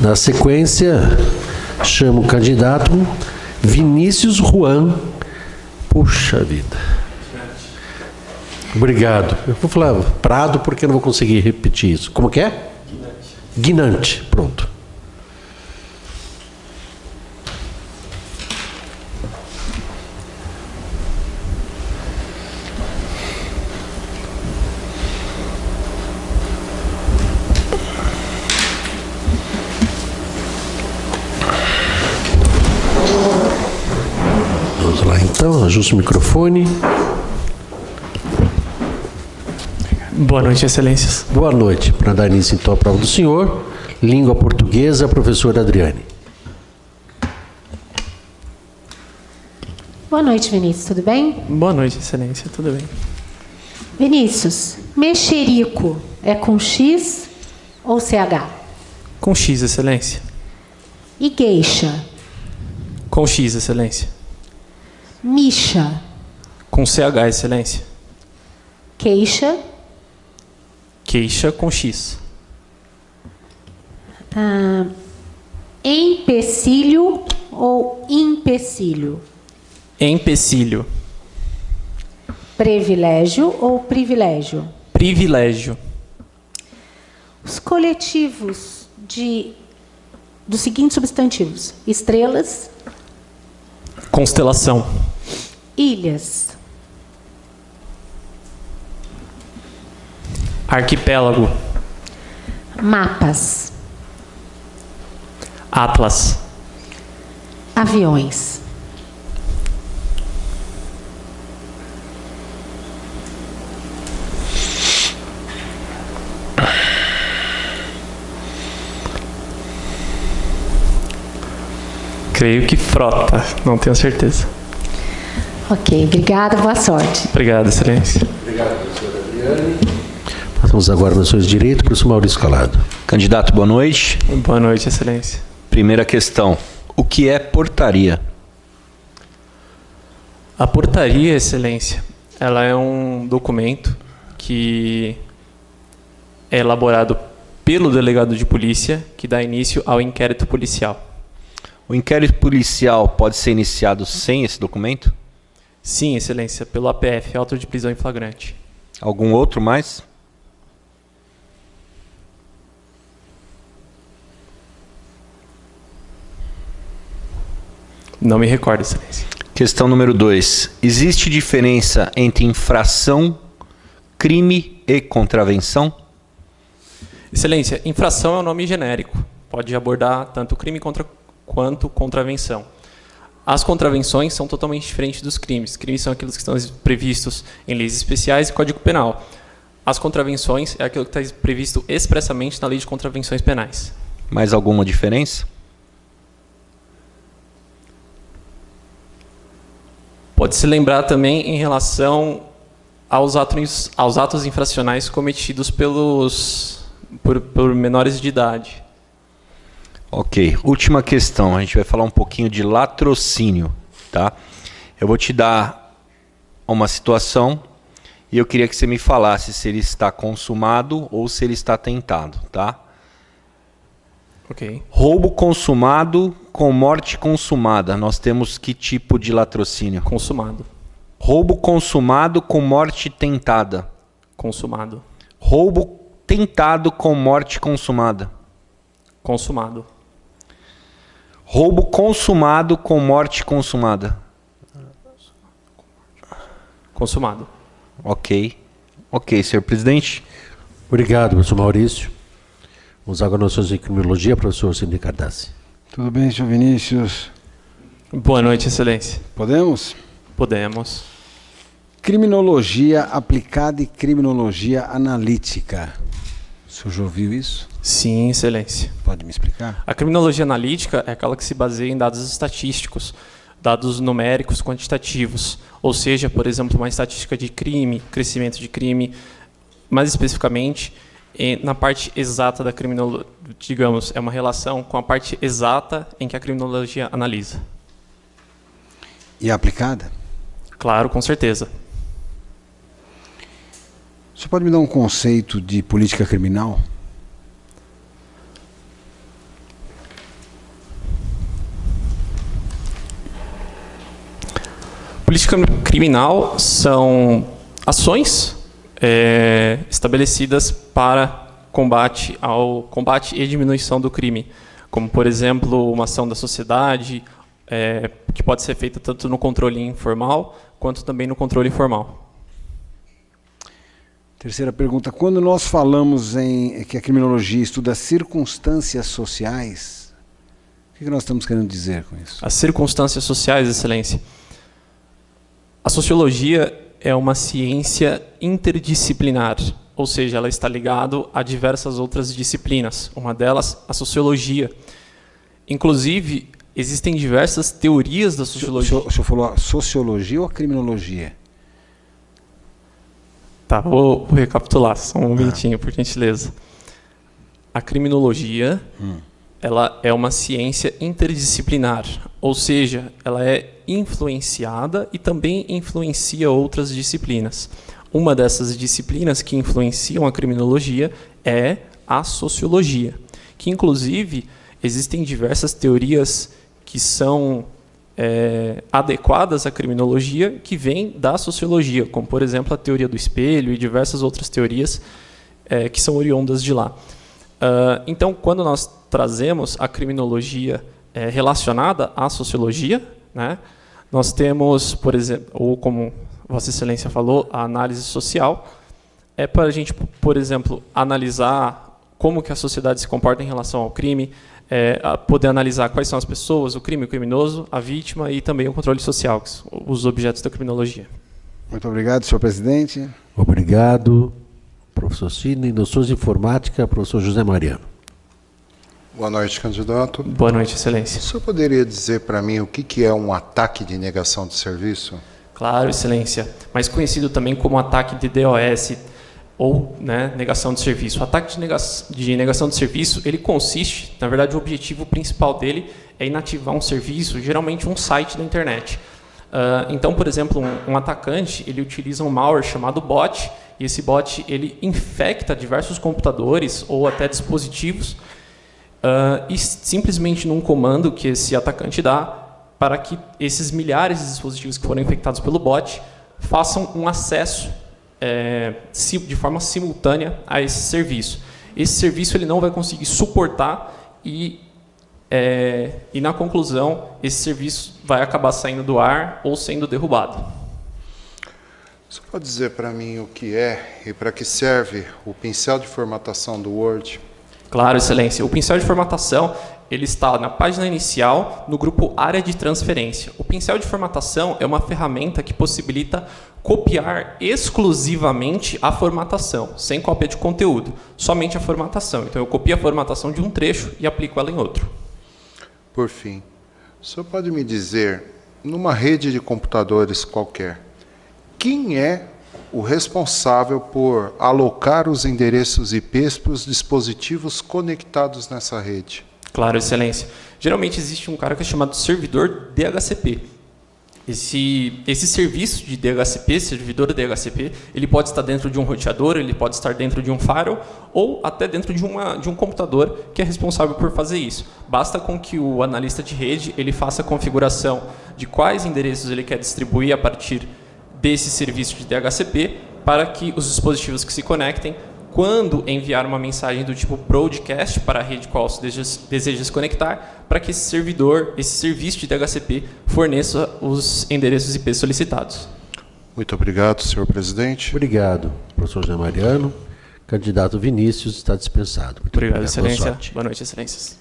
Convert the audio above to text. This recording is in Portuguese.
Na sequência, chamo o candidato Vinícius Juan. Puxa vida. Obrigado. Eu vou falar Prado porque eu não vou conseguir repetir isso. Como que é? Guinante. Pronto. Vamos lá então, ajuste o microfone. Boa noite, excelências. Boa noite. Para dar início então à prova do senhor, língua portuguesa, professora Adriane. Boa noite, Vinícius, tudo bem? Boa noite, excelência, tudo bem? Vinícius, mexerico é com X ou CH? Com X, excelência. E gueixa? Com X, excelência. Micha? Com CH, excelência. Queixa? Queixa com X. Empecilho ou empecilho? Empecilho. Privilégio ou privilégio? Privilégio. Os coletivos dos seguintes substantivos: estrelas, Constelação. ilhas, Arquipélago. mapas, Atlas. aviões. Creio que frota, não tenho certeza. Ok, obrigada, boa sorte. Obrigado, excelência. Obrigado, professora Adriane. Passamos agora nas suas direitos, professor Maurício Calado. Candidato, boa noite. Boa noite, excelência. Primeira questão. O que é portaria? A portaria, excelência, ela é um documento que é elaborado pelo delegado de polícia que dá início ao inquérito policial. O inquérito policial pode ser iniciado sem esse documento? Sim, excelência, pelo APF, auto de prisão em flagrante. Algum outro mais? Não me recordo, excelência. Questão número 2. Existe diferença entre infração, crime e contravenção? Excelência, infração é um nome genérico. Pode abordar tanto crime quanto contravenção. As contravenções são totalmente diferentes dos crimes. Crimes são aqueles que estão previstos em leis especiais e Código Penal. As contravenções é aquilo que está previsto expressamente na Lei de Contravenções Penais. Mais alguma diferença? Pode-se lembrar também em relação aos atos infracionais cometidos por menores de idade. Ok. Última questão. A gente vai falar um pouquinho de latrocínio, tá? Eu vou te dar uma situação e eu queria que você me falasse se ele está consumado ou se ele está tentado, tá? Ok. Roubo consumado com morte consumada. Nós temos que tipo de latrocínio? Consumado. Roubo consumado com morte tentada. Consumado. Roubo tentado com morte consumada. Consumado. Roubo consumado com morte consumada. Consumado. Ok. Ok, senhor presidente. Obrigado, professor Maurício. Vamos agora nas suas de criminologia, professor Cindy Cardassi. Tudo bem, senhor Vinícius? Boa noite, excelência. Podemos? Podemos. Criminologia aplicada e criminologia analítica. O senhor já ouviu isso? Sim, excelência. Pode me explicar? A criminologia analítica é aquela que se baseia em dados estatísticos, dados numéricos quantitativos, ou seja, por exemplo, uma estatística de crime, crescimento de crime, mais especificamente, na parte exata da criminologia, digamos, é uma relação com a parte exata em que a criminologia analisa. E aplicada? Claro, com certeza. Você pode me dar um conceito de política criminal? Política criminal são ações estabelecidas para combate e diminuição do crime, como, por exemplo, uma ação da sociedade, que pode ser feita tanto no controle informal, quanto também no controle formal. Terceira pergunta. Quando nós falamos que a criminologia estuda circunstâncias sociais, o que nós estamos querendo dizer com isso? As circunstâncias sociais, Excelência. A sociologia é uma ciência interdisciplinar, ou seja, ela está ligada a diversas outras disciplinas. Uma delas, a sociologia. Inclusive, existem diversas teorias da sociologia. O senhor falou a sociologia ou a criminologia? Tá, vou recapitular, só um minutinho, por gentileza. A criminologia, ela é uma ciência interdisciplinar, ou seja, ela é influenciada e também influencia outras disciplinas. Uma dessas disciplinas que influenciam a criminologia é a sociologia, que inclusive existem diversas teorias que são adequadas à criminologia que vêm da sociologia, como, por exemplo, a teoria do espelho e diversas outras teorias que são oriundas de lá. Então, quando nós trazemos a criminologia relacionada à sociologia, né, nós temos, por exemplo, ou como Vossa Excelência falou, a análise social, para a gente, por exemplo, analisar como que a sociedade se comporta em relação ao crime, poder analisar quais são as pessoas, o crime, o criminoso, a vítima e também o controle social, que são os objetos da criminologia. Muito obrigado, senhor presidente. Obrigado, professor Sidney. Doutor de Informática, professor José Mariano. Boa noite, candidato. Boa noite, Excelência. O senhor poderia dizer para mim o que é um ataque de negação de serviço? Claro, Excelência. Mais conhecido também como ataque de DOS, ou, né, negação de serviço. O ataque de negação de serviço, ele consiste, na verdade, o objetivo principal dele é inativar um serviço, geralmente um site da internet. Então, por exemplo, um atacante, ele utiliza um malware chamado bot, e esse bot ele infecta diversos computadores ou até dispositivos, e simplesmente num comando que esse atacante dá, para que esses milhares de dispositivos que foram infectados pelo bot façam um acesso de forma simultânea a esse serviço. Esse serviço ele não vai conseguir suportar e na conclusão, esse serviço vai acabar saindo do ar ou sendo derrubado. Você pode dizer para mim o que é e para que serve o pincel de formatação do Word? Claro, Excelência. O pincel de formatação ele está na página inicial, no grupo Área de Transferência. O pincel de formatação é uma ferramenta que possibilita copiar exclusivamente a formatação, sem cópia de conteúdo, somente a formatação. Então, eu copio a formatação de um trecho e aplico ela em outro. Por fim, o senhor pode me dizer, numa rede de computadores qualquer, quem é o responsável por alocar os endereços IPs para os dispositivos conectados nessa rede? Claro, Excelência. Geralmente existe um cara que é chamado servidor DHCP. Esse serviço de DHCP, servidor DHCP, ele pode estar dentro de um roteador, ele pode estar dentro de um firewall ou até dentro de um computador que é responsável por fazer isso. Basta com que o analista de rede ele faça a configuração de quais endereços ele quer distribuir a partir desse serviço de DHCP para que os dispositivos que se conectem, quando enviar uma mensagem do tipo broadcast para a rede qual se deseja se conectar, para que esse serviço de DHCP, forneça os endereços IP solicitados. Muito obrigado, senhor presidente. Obrigado, professor José Mariano. Candidato Vinícius está dispensado. Muito obrigado, Excelência. Boa sorte. Boa noite, Excelências.